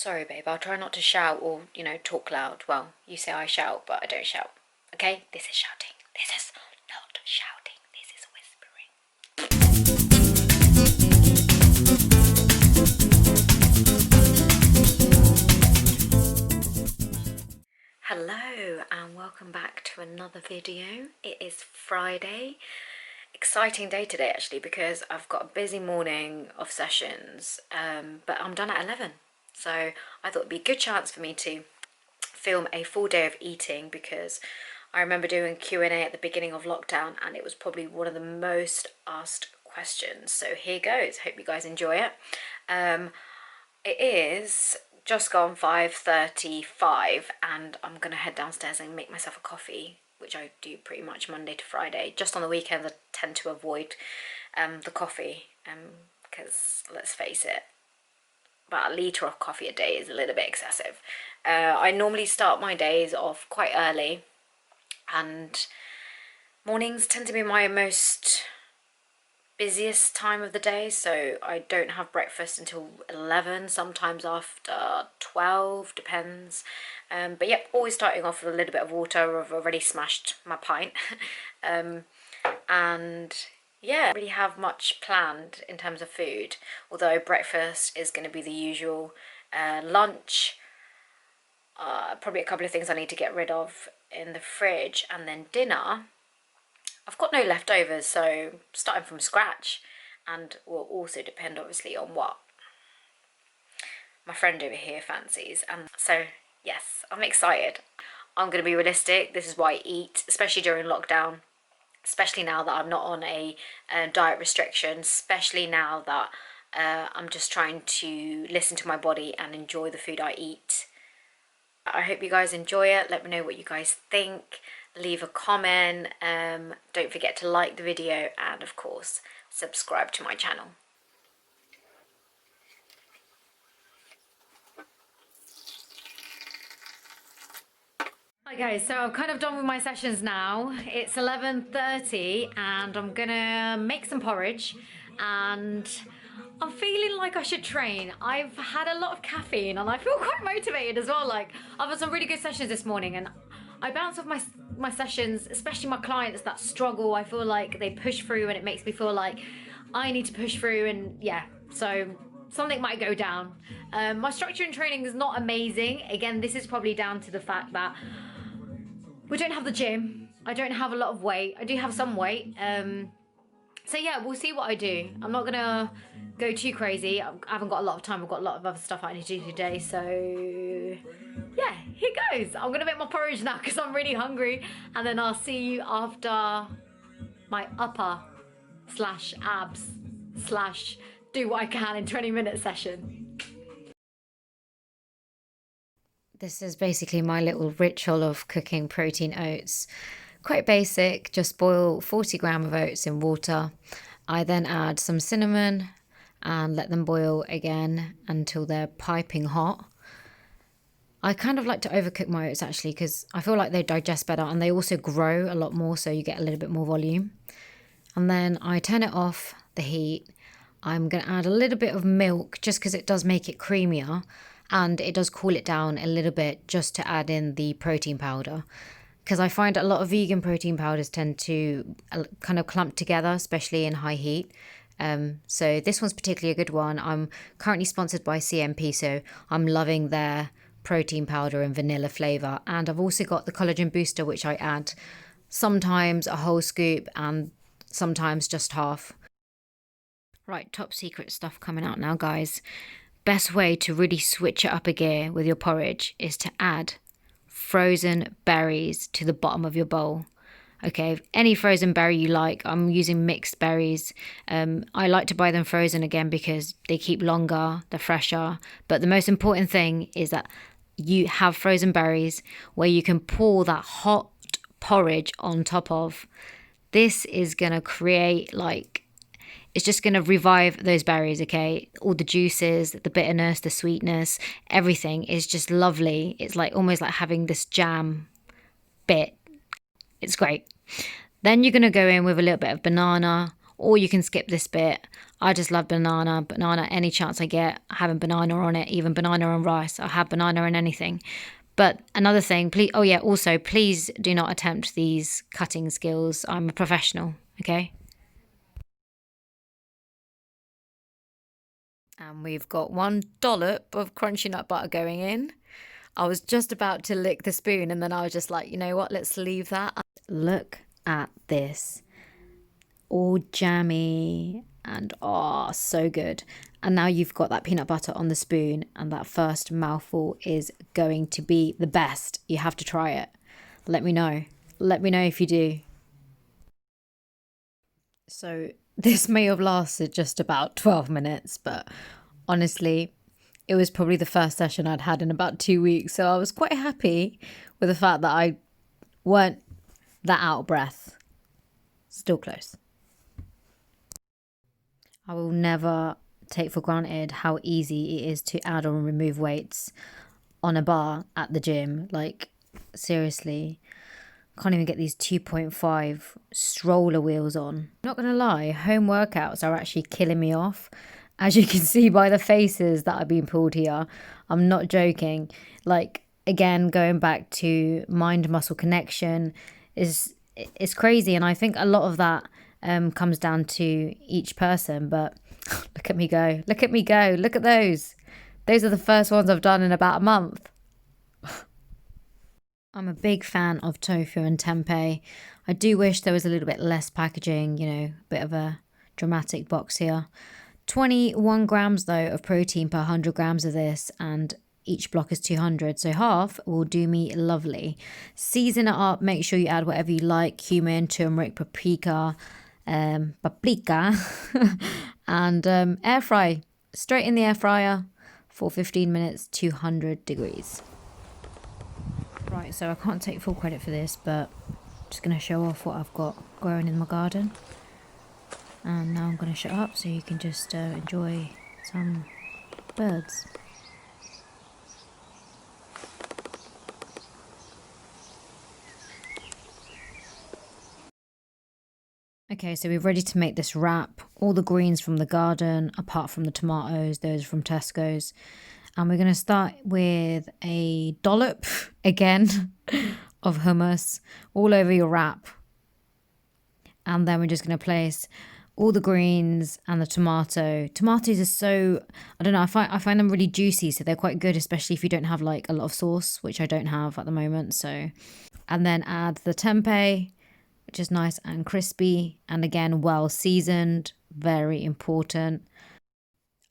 Sorry, babe, I'll try not to shout or, talk loud. Well, you say I shout, but I don't shout. Okay? This is shouting. This is not shouting. This is whispering. Hello, and welcome back to another video. It is Friday. Exciting day today, actually, because I've got a busy morning of sessions, but I'm done at 11. So I thought it'd be a good chance for me to film a full day of eating, because I remember doing Q&A at the beginning of lockdown and it was probably one of the most asked questions. So here goes. Hope you guys enjoy it. It is just gone 5:35 and I'm gonna head downstairs and make myself a coffee, which I do pretty much Monday to Friday. Just on the weekends I tend to avoid the coffee, because let's face it, about a litre of coffee a day is a little bit excessive. I normally start my days off quite early, and mornings tend to be my most busiest time of the day, so I don't have breakfast until 11, sometimes after 12, depends. But yep, always starting off with a little bit of water. I've already smashed my pint. And yeah, I don't really have much planned in terms of food, although breakfast is going to be the usual. Lunch, probably a couple of things I need to get rid of in the fridge, and then dinner, I've got no leftovers, so starting from scratch, and will also depend obviously on what my friend over here fancies. And so yes, I'm excited. I'm going to be realistic. This is why I eat, especially during lockdown, especially now that I'm not on a diet restriction, especially now that I'm just trying to listen to my body and enjoy the food I eat. I hope you guys enjoy it. Let me know what you guys think. Leave a comment. Don't forget to like the video and of course subscribe to my channel. Hi guys, so I'm kind of done with my sessions now. It's 11:30 and I'm gonna make some porridge, and I'm feeling like I should train. I've had a lot of caffeine and I feel quite motivated as well. Like, I've had some really good sessions this morning and I bounce off my sessions, especially my clients that struggle. I feel like they push through and it makes me feel like I need to push through, and yeah, so something might go down. My structure in training is not amazing. Again, this is probably down to the fact that we don't have the gym. I don't have a lot of weight. I do have some weight. So yeah, we'll see what I do. I'm not gonna go too crazy. I haven't got a lot of time. I've got a lot of other stuff I need to do today. So yeah, here goes. I'm gonna make my porridge now because I'm really hungry. And then I'll see you after my upper/abs/ do what I can in 20-minute session. This is basically my little ritual of cooking protein oats. Quite basic, just boil 40 grams of oats in water. I then add some cinnamon and let them boil again until they're piping hot. I kind of like to overcook my oats actually, because I feel like they digest better and they also grow a lot more, so you get a little bit more volume. And then I turn it off the heat. I'm going to add a little bit of milk just because it does make it creamier. And it does cool it down a little bit just to add in the protein powder. Because I find a lot of vegan protein powders tend to kind of clump together, especially in high heat. So this one's particularly a good one. I'm currently sponsored by CNP, so I'm loving their protein powder and vanilla flavour. And I've also got the collagen booster, which I add sometimes a whole scoop and sometimes just half. Right, top secret stuff coming out now, guys. Best way to really switch it up a gear with your porridge is to add frozen berries to the bottom of your bowl. Okay, any frozen berry you like. I'm using mixed berries. I like to buy them frozen again because they keep longer, they're fresher. But the most important thing is that you have frozen berries where you can pour that hot porridge on top of. This is going to create it's just going to revive those berries, okay? All the juices, the bitterness, the sweetness, everything is just lovely. It's almost like having this jam bit. It's great. Then you're going to go in with a little bit of banana or you can skip this bit. I just love banana. Banana, any chance I get, having banana on it, even banana on rice. I have banana in anything. But another thing, please, oh yeah, also, please do not attempt these cutting skills. I'm a professional, okay? And we've got one dollop of crunchy nut butter going in. I was just about to lick the spoon and then I was just like, you know what, let's leave that. Look at this. All jammy and oh, so good. And now you've got that peanut butter on the spoon and that first mouthful is going to be the best. You have to try it. Let me know. Let me know if you do. So this may have lasted just about 12 minutes, but honestly, it was probably the first session I'd had in about 2 weeks. So I was quite happy with the fact that I weren't that out of breath. Still close. I will never take for granted how easy it is to add or remove weights on a bar at the gym. Like, seriously, can't even get these 2.5 stroller wheels on. Not gonna lie, home workouts are actually killing me off. As you can see by the faces that are being pulled here, I'm not joking. Like, again, going back to mind-muscle connection is crazy. And I think a lot of that comes down to each person. But look at me go. Look at me go. Look at those. Those are the first ones I've done in about a month. I'm a big fan of tofu and tempeh. I do wish there was a little bit less packaging, you know, a bit of a dramatic box here. 21 grams though of protein per 100 grams of this, and each block is 200, so half will do me lovely. Season it up, make sure you add whatever you like, cumin, turmeric, paprika, and air fry. Straight in the air fryer for 15 minutes, 200 degrees. Right, so I can't take full credit for this, but I'm just going to show off what I've got growing in my garden. And now I'm going to shut up so you can just enjoy some birds. Okay, so we're ready to make this wrap. All the greens from the garden, apart from the tomatoes, those from Tesco's. And we're going to start with a dollop, again, of hummus all over your wrap. And then we're just going to place all the greens and the tomato. Tomatoes are so, I don't know, I find them really juicy, so they're quite good, especially if you don't have like a lot of sauce, which I don't have at the moment. So, and then add the tempeh, which is nice and crispy, and again, well seasoned, very important.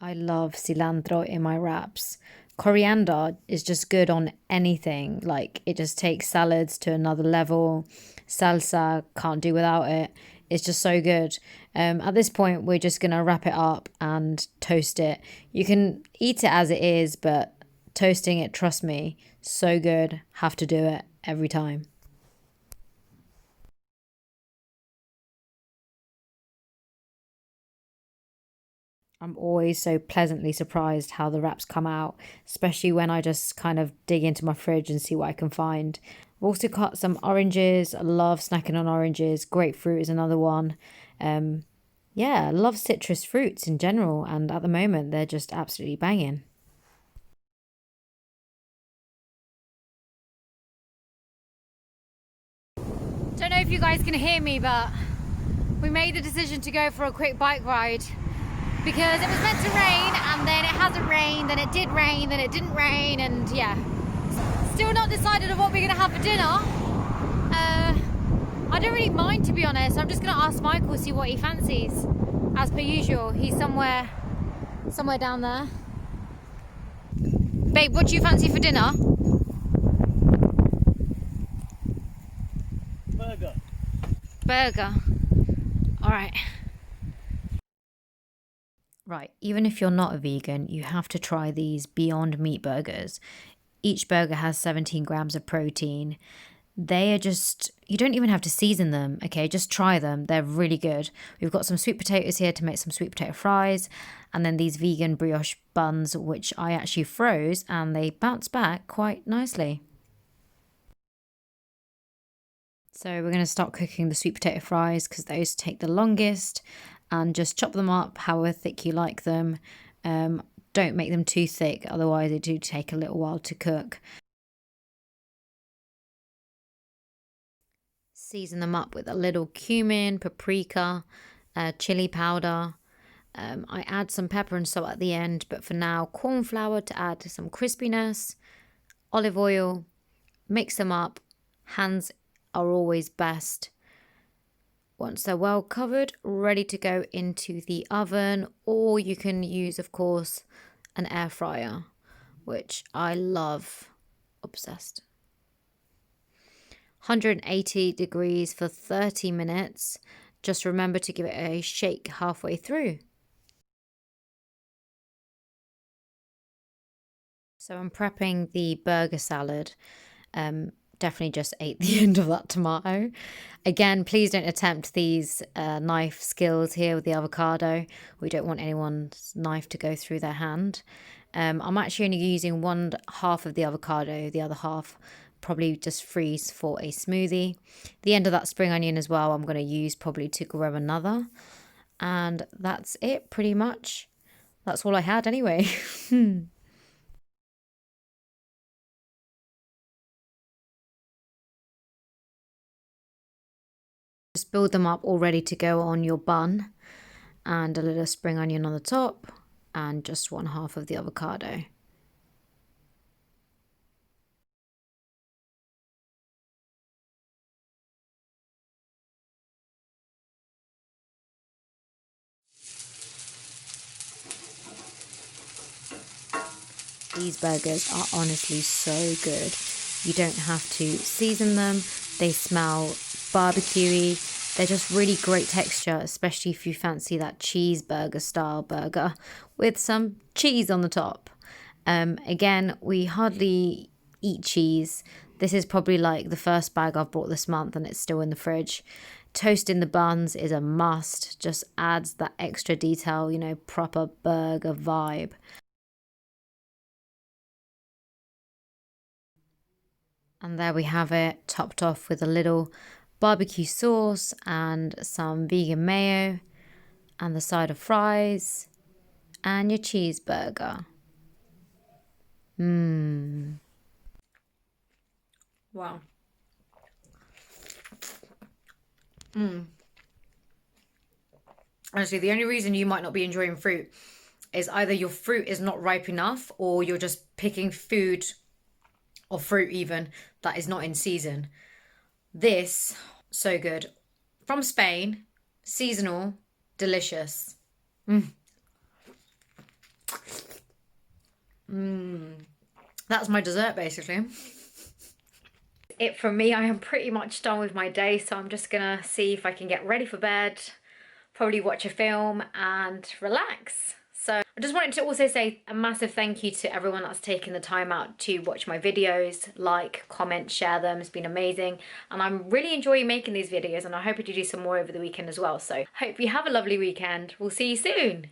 I love cilantro in my wraps. Coriander is just good on anything. Like, it just takes salads to another level. Salsa, can't do without it. It's just so good. At this point, we're just going to wrap it up and toast it. You can eat it as it is, but toasting it, trust me, so good. Have to do it every time. I'm always so pleasantly surprised how the wraps come out, especially when I just kind of dig into my fridge and see what I can find. I've also cut some oranges. I love snacking on oranges. Grapefruit is another one. Yeah, I love citrus fruits in general, and at the moment they're just absolutely banging. Don't know if you guys can hear me, but we made the decision to go for a quick bike ride because it was meant to rain, and then it hasn't rained, then it did rain, then it didn't rain, and yeah. Still not decided on what we're going to have for dinner. I don't really mind, to be honest. I'm just going to ask Michael, see what he fancies. As per usual, he's somewhere down there. Babe, what do you fancy for dinner? Burger. All right. Right, even if you're not a vegan, you have to try these Beyond Meat burgers. Each burger has 17 grams of protein. They are just, you don't even have to season them, okay? Just try them. They're really good. We've got some sweet potatoes here to make some sweet potato fries, and then these vegan brioche buns, which I actually froze, and they bounce back quite nicely. So we're going to start cooking the sweet potato fries because those take the longest. and just chop them up however thick you like them. Don't make them too thick, otherwise they do take a little while to cook. Season them up with a little cumin, paprika, chili powder. I add some pepper and salt at the end, but for now, corn flour to add some crispiness, olive oil, mix them up. Hands are always best. Once they're well covered, ready to go into the oven, or you can use, of course, an air fryer, which I love. Obsessed. 180 degrees for 30 minutes. Just remember to give it a shake halfway through. So I'm prepping the burger salad. Definitely just ate the end of that tomato. Again, please don't attempt these knife skills here with the avocado. We don't want anyone's knife to go through their hand. I'm actually only using one half of the avocado, the other half probably just freeze for a smoothie. The end of that spring onion as well, I'm going to use probably to grow another. And that's it pretty much. That's all I had anyway. Just build them up all ready to go on your bun, and a little spring onion on the top, and just one half of the avocado. These burgers are honestly so good. You don't have to season them. They smell barbecuey. They're just really great texture, especially if you fancy that cheeseburger style burger with some cheese on the top. Again, we hardly eat cheese. This is probably like the first bag I've bought this month and it's still in the fridge. Toasting the buns is a must. Just adds that extra detail, proper burger vibe. And there we have it, topped off with a little barbecue sauce and some vegan mayo and the side of fries and your cheeseburger. Wow. Honestly, the only reason you might not be enjoying fruit is either your fruit is not ripe enough or you're just picking food or fruit even that is not in season. This, so good. From Spain, seasonal, delicious. That's my dessert basically. It from me. I am pretty much done with my day, so I'm just gonna see if I can get ready for bed, probably watch a film and relax. So I just wanted to also say a massive thank you to everyone that's taken the time out to watch my videos, like, comment, share them. It's been amazing. And I'm really enjoying making these videos and I hope to do some more over the weekend as well. So hope you have a lovely weekend. We'll see you soon.